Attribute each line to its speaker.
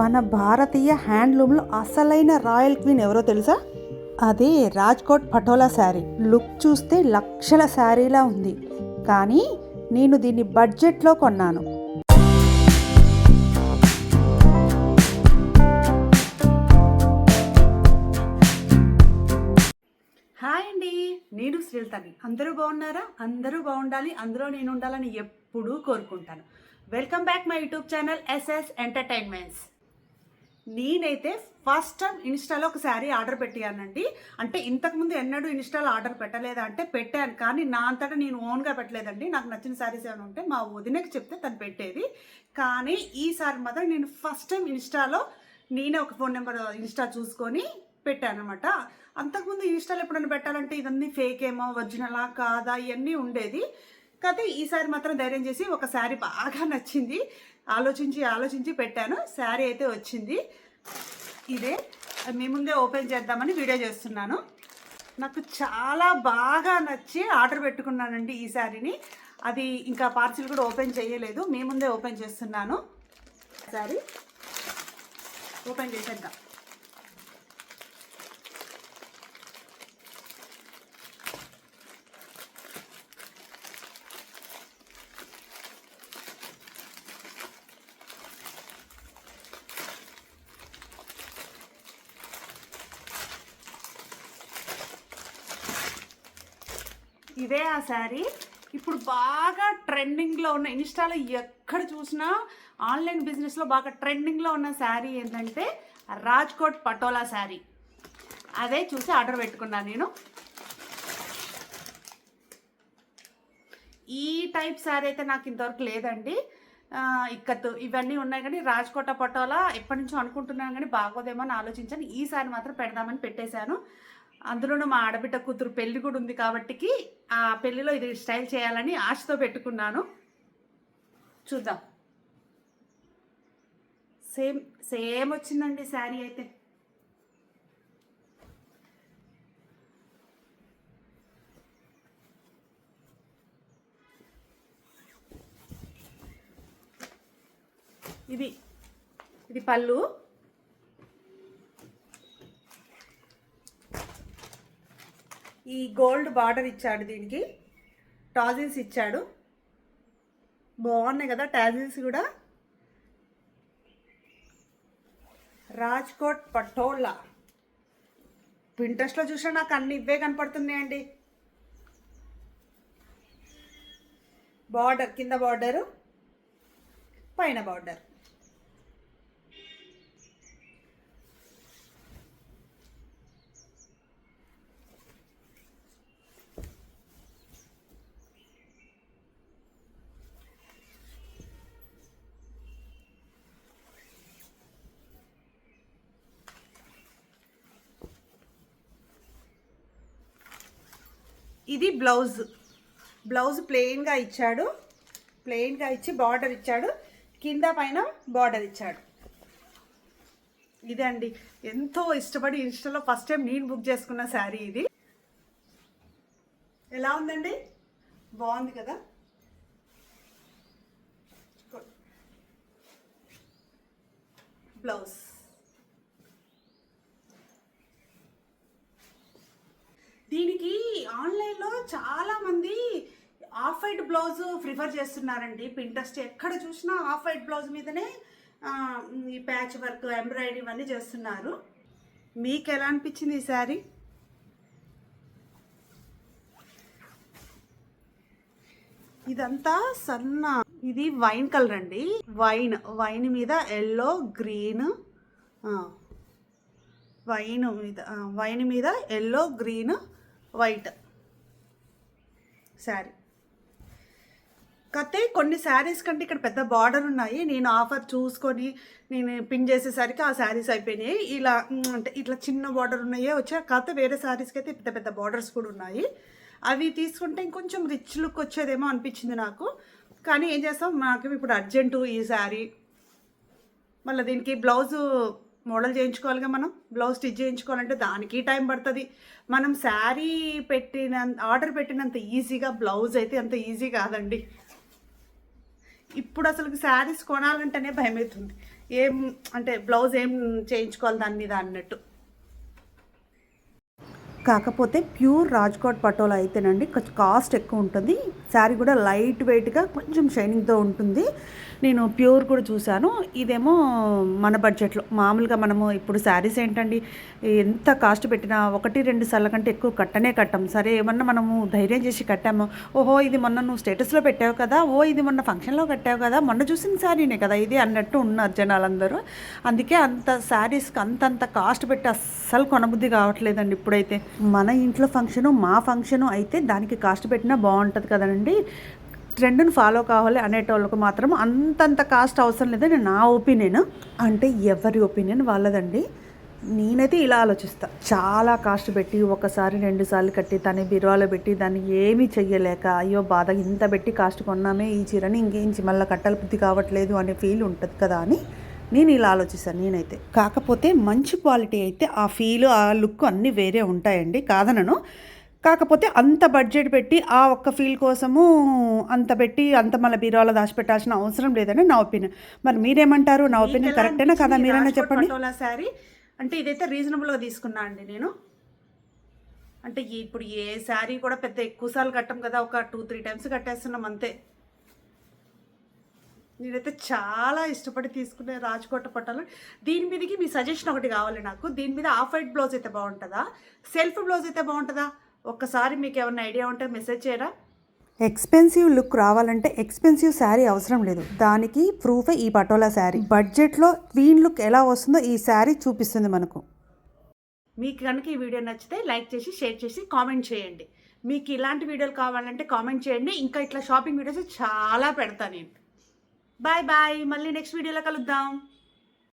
Speaker 1: మన భారతీయ హ్యాండ్లూమ్లో అసలైన royal queen ఎవరో తెలుసా? అదే రాజ్కోట్ పటోలా శారీ. లుక్ చూస్తే లక్షల శారీలా ఉంది, కానీ నేను దీన్ని బడ్జెట్లో కొన్నాను. హాయ్ అండి, నేను శ్రీలతని. అందరూ బాగున్నారా? అందరూ బాగుండాలి, అందులో నేను ఉండాలని ఎప్పుడూ కోరుకుంటాను. Welcome back my YouTube channel SS entertainments. నేనైతే ఫస్ట్ టైం ఇన్స్టాలో ఒక శారీ ఆర్డర్ పెట్టానండి. అంటే ఇంతకుముందు ఎన్నడూ ఇన్స్టాలో ఆర్డర్ పెట్టలేదా అంటే పెట్టాను, కానీ నా అంతటా నేను ఓన్గా పెట్టలేదండి. నాకు నచ్చిన శారీస్ ఏమైనా ఉంటే మా వదినకి చెప్తే తను పెట్టేది. కానీ ఈసారి మాత్రం నేను ఫస్ట్ టైం ఇన్స్టాలో నేనే ఒక ఫోన్ నెంబర్ ఇన్స్టా చూసుకొని పెట్టాను అనమాట. అంతకుముందు ఇన్స్టాలో ఎప్పుడైనా పెట్టాలంటే ఇవన్నీ ఫేక్ ఏమో, ఒరిజినలా కాదా, ఇవన్నీ ఉండేది. కాకపోతే ఈసారి మాత్రం ధైర్యం చేసి ఒక శారీ బాగా నచ్చింది, ఆలోచించి పెట్టాను. శారీ అయితే వచ్చింది. ఇదే మీ ముందే ఓపెన్ చేద్దామని వీడియో చేస్తున్నాను. నాకు చాలా బాగా నచ్చి ఆర్డర్ పెట్టుకున్నానండి ఈ శారీని. అది ఇంకా పార్సిల్ కూడా ఓపెన్ చేయలేదు, మీ ముందే ఓపెన్ చేస్తున్నాను. శారీ ఓపెన్ చేసేద్దాం. ఇదే ఆ శారీ. ఇప్పుడు బాగా ట్రెండింగ్లో ఉన్న, ఇన్స్టాలో ఎక్కడ చూసినా ఆన్లైన్ బిజినెస్లో బాగా ట్రెండింగ్లో ఉన్న శారీ ఏంటంటే రాజ్కోట్ పటోలా శారీ. అదే చూసి ఆర్డర్ పెట్టుకున్నాను నేను. ఈ టైప్ శారీ అయితే నాకు ఇంతవరకు లేదండి. ఇక్కత్తు ఇవన్నీ ఉన్నాయి, కానీ రాజ్కోట పటోలా ఎప్పటి నుంచో అనుకుంటున్నాను, కానీ బాగోదేమో అని ఆలోచించాను. ఈ శారీ మాత్రం పెడదామని పెట్టేశాను. అందులోనూ మా ఆడబిడ్డ కూతురు పెళ్లి కూడా ఉంది కాబట్టి ఆ పెళ్లిలో ఇది స్టైల్ చేయాలని ఆశతో పెట్టుకున్నాను. చూద్దాం. సేమ్ వచ్చిందండి శారీ అయితే. ఇది పళ్ళు. ఈ గోల్డ్ బార్డర్ ఇచ్చాడు, దీనికి టాజిల్స్ ఇచ్చాడు. బాగున్నాయి కదా టాజిల్స్ కూడా. రాజ్కోట్ పటోలా పింట్రెస్ట్లో చూసినా నాకు అన్ని ఇవే కనపడుతున్నాయండి. బార్డర్, కింద బార్డరు, పైన బార్డర్. ఇది బ్లౌజ్ ప్లెయిన్గా ఇచ్చాడు. ప్లెయిన్గా ఇచ్చి బార్డర్ ఇచ్చాడు, కింద పైన బార్డర్ ఇచ్చాడు. ఇదే అండి, ఎంతో ఇష్టపడి ఇన్స్టాలో ఫస్ట్ టైం నేను బుక్ చేసుకున్న శారీ ఇది. ఎలా ఉందండి? బాగుంది కదా. బ్లౌజ్ దీనికి ఆన్లైన్లో చాలామంది ఆఫ్ వైట్ బ్లౌజ్ ప్రిఫర్ చేస్తున్నారండి. పింట్రెస్ట్ ఎక్కడ చూసినా ఆఫ్ వైట్ బ్లౌజ్ మీదనే ఈ ప్యాచ్ వర్క్, ఎంబ్రాయిడరీ ఇవన్నీ చేస్తున్నారు. మీకు ఎలా అనిపించింది ఈ శారీ? ఇదంతా సన్న, ఇది వైన్ కలర్ అండి. వైన్ మీద ఎల్లో, గ్రీన్, వైన్ మీద ఎల్లో, గ్రీన్, వైట్ శారీ. కాకపోతే కొన్ని శారీస్ కంటే ఇక్కడ పెద్ద బార్డర్ ఉన్నాయి. నేను ఆఫర్ చూసుకొని నేను పిన్ చేసేసరికి ఆ శారీస్ అయిపోయినాయి. ఇలా అంటే ఇట్లా చిన్న బార్డర్ ఉన్నాయే వచ్చాయి. కాకపోతే వేరే శారీస్కి అయితే పెద్ద పెద్ద బార్డర్స్ కూడా ఉన్నాయి. అవి తీసుకుంటే ఇంకొంచెం రిచ్ లుక్ వచ్చేదేమో అనిపించింది నాకు. కానీ ఏం చేస్తాం, నాకు ఇప్పుడు అర్జెంటు ఈ శారీ. మళ్ళీ దీనికి బ్లౌజు మోడల్ చేయించుకోవాలిగా, మనం బ్లౌజ్ స్టిచ్ చేయించుకోవాలంటే దానికి టైం పడుతుంది. మనం శారీ ఆర్డర్ పెట్టినంత ఈజీగా బ్లౌజ్ అయితే అంత ఈజీ కాదండి. ఇప్పుడు అసలు శారీస్ కొనాలంటేనే భయం అవుతుంది. ఏం అంటే బ్లౌజ్ ఏం చేయించుకోవాలి దాని మీద అన్నట్టు. కాకపోతే ప్యూర్ రాజ్కోట్ పటోలా అయితేనండి కొంచెం కాస్ట్ ఎక్కువ ఉంటుంది. శారీ కూడా లైట్ వెయిట్గా కొంచెం షైనింగ్తో ఉంటుంది. నేను ప్యూర్ కూడా చూశాను. ఇదేమో మన బడ్జెట్లో మామూలుగా మనము ఇప్పుడు శారీస్ ఏంటండి ఎంత కాస్ట్ పెట్టినా 1-2 సార్ల కంటే ఎక్కువ కట్టం. సరే ఏమన్నా మనము ధైర్యం చేసి కట్టాము, ఓహో ఇది మొన్న నువ్వు స్టేటస్లో పెట్టావు కదా, ఓ ఇది మొన్న ఫంక్షన్లో కట్టావు కదా, మొన్న చూసిన శారీనే కదా ఇది అన్నట్టు ఉన్నారు జనాలందరూ. అందుకే అంత శారీస్కి అంతంత కాస్ట్ పెట్టి అస్సలు కొనబుద్ధి కావట్లేదండి ఇప్పుడైతే. మన ఇంట్లో ఫంక్షను మా ఫంక్షను అయితే దానికి కాస్ట్ పెట్టినా బాగుంటుంది కదండి. ట్రెండ్ని ఫాలో కావాలి అనేటోళ్ళకు మాత్రం అంతంత కాస్ట్ అవసరం లేదని నా ఒపీనియన్. అంటే ఎవరి ఒపీనియన్ వాళ్ళదండి. నేనైతే ఇలా ఆలోచిస్తా, చాలా కాస్ట్ పెట్టి 1-2 సార్లు కట్టి తన బీరువాలో పెట్టి దాన్ని ఏమీ చెయ్యలేక అయ్యో బాధ ఇంత పెట్టి కాస్ట్ కొన్నామే ఈ చీరని ఇంకేంచి మళ్ళీ కట్టాలి బుద్ధి కావట్లేదు అనే ఫీల్ ఉంటుంది కదా అని నేను ఇలా ఆలోచిస్తాను నేనైతే. కాకపోతే మంచి క్వాలిటీ అయితే ఆ ఫీల్ ఆ లుక్ అన్నీ వేరే ఉంటాయండి, కాదనను. కాకపోతే అంత బడ్జెట్ పెట్టి ఆ ఒక్క ఫీల్ కోసము అంత పెట్టి అంత మళ్ళీ బీరువాలో దాచిపెట్టాల్సిన అవసరం లేదని నా ఒపీనియన్. మరి మీరేమంటారు? నా ఒపీనియన్ కరెక్టేనా కదా? మీరైనా చెప్పండి. శారీ అంటే ఇదైతే రీజనబుల్గా తీసుకున్నా అండి నేను. అంటే ఇప్పుడు ఏ శారీ కూడా పెద్ద ఎక్కువ సార్లు కట్టం కదా, ఒక 2-3 టైమ్స్ కట్టేస్తున్నాం అంతే. నేనైతే చాలా ఇష్టపడి తీసుకునే రాజ్కోట్ పట్టాలు. దీని మీదకి మీ సజెషన్ ఒకటి కావాలి నాకు. దీని మీద ఆఫ్ వైట్ బ్లౌజ్ అయితే బాగుంటుందా, సెల్ఫ్ బ్లౌజ్ అయితే బాగుంటుందా? ఒక్కసారి మీకు ఏమైనా ఐడియా ఉంటే మెసేజ్ చేయరా. ఎక్స్పెన్సివ్ లుక్ రావాలంటే ఎక్స్పెన్సివ్ శారీ అవసరం లేదు, దానికి ప్రూఫే ఈ పటోలా శారీ. బడ్జెట్లో క్వీన్ లుక్ ఎలా వస్తుందో ఈ శారీ చూపిస్తుంది మనకు. మీకు కనుక ఈ వీడియో నచ్చితే లైక్ చేసి షేర్ చేసి కామెంట్ చేయండి. మీకు ఇలాంటి వీడియోలు కావాలంటే కామెంట్ చేయండి. ఇంకా ఇట్లా షాపింగ్ వీడియోస్ చాలా పెడతాను నేను. బాయ్ బాయ్, మళ్ళీ నెక్స్ట్ వీడియోలో కలుద్దాం.